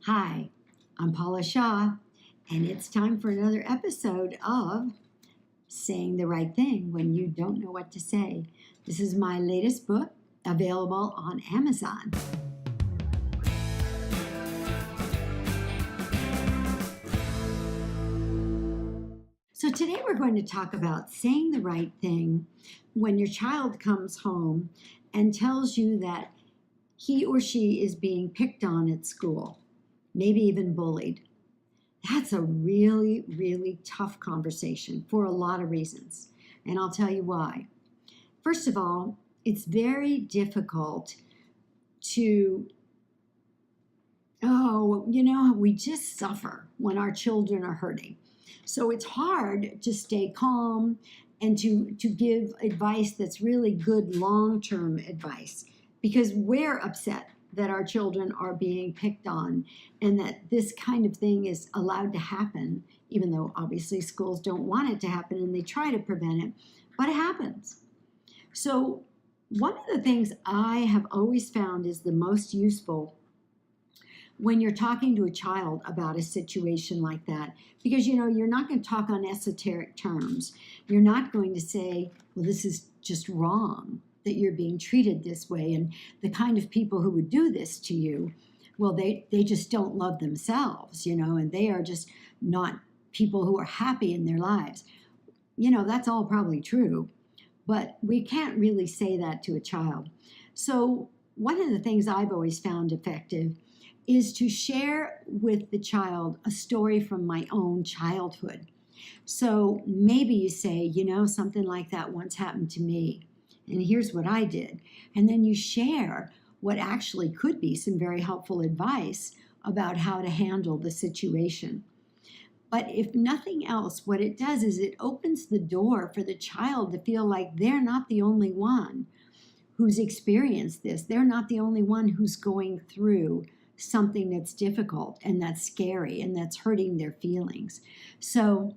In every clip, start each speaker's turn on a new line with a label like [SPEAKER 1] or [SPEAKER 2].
[SPEAKER 1] Hi, I'm Paula Shaw, and it's time for another episode of Saying the Right Thing When You Don't Know What to Say. This is my latest book, available on Amazon. So today we're going to talk about saying the right thing when your child comes home and tells you that he or she is being picked on at school, maybe even bullied. That's a really, really tough conversation for a lot of reasons. And I'll tell you why. First of all, it's very difficult to, we just suffer when our children are hurting. So it's hard to stay calm and to give advice that's really good long-term advice because we're upset that our children are being picked on and that this kind of thing is allowed to happen, even though obviously schools don't want it to happen and they try to prevent it, but it happens. So one of the things I have always found is the most useful when you're talking to a child about a situation like that, because you're not going to talk on esoteric terms. You're not going to say, well, this is just wrong that you're being treated this way, and the kind of people who would do this to you, well, they just don't love themselves, and they are just not people who are happy in their lives. That's all probably true, but we can't really say that to a child. So one of the things I've always found effective is to share with the child a story from my own childhood. So maybe you say, something like that once happened to me, and here's what I did. And then you share what actually could be some very helpful advice about how to handle the situation. But if nothing else, what it does is it opens the door for the child to feel like they're not the only one who's experienced this. They're not the only one who's going through something that's difficult and that's scary and that's hurting their feelings. So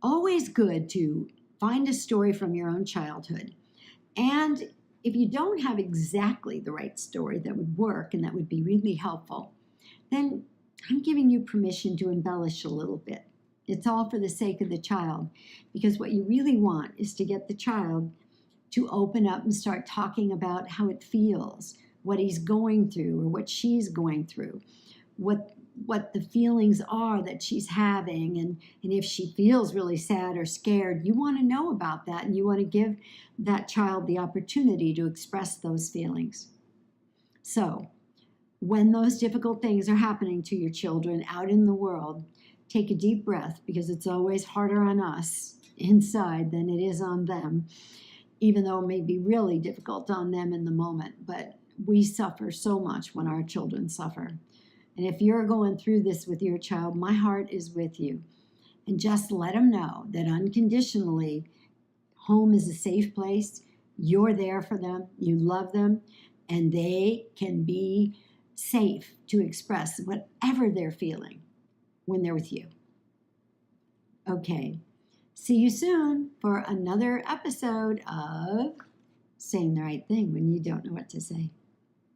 [SPEAKER 1] always good to find a story from your own childhood. And if you don't have exactly the right story that would work and that would be really helpful, then I'm giving you permission to embellish a little bit. It's all for the sake of the child, because what you really want is to get the child to open up and start talking about how it feels, what he's going through or what she's going through, what the feelings are that she's having, and if she feels really sad or scared, you want to know about that, and you want to give that child the opportunity to express those feelings. So when those difficult things are happening to your children out in the world, take a deep breath, because it's always harder on us inside than it is on them, even though it may be really difficult on them in the moment. But we suffer so much when our children suffer. And if you're going through this with your child, my heart is with you. And just let them know that unconditionally, home is a safe place. You're there for them. You love them. And they can be safe to express whatever they're feeling when they're with you. Okay. See you soon for another episode of Saying the Right Thing When You Don't Know What to Say.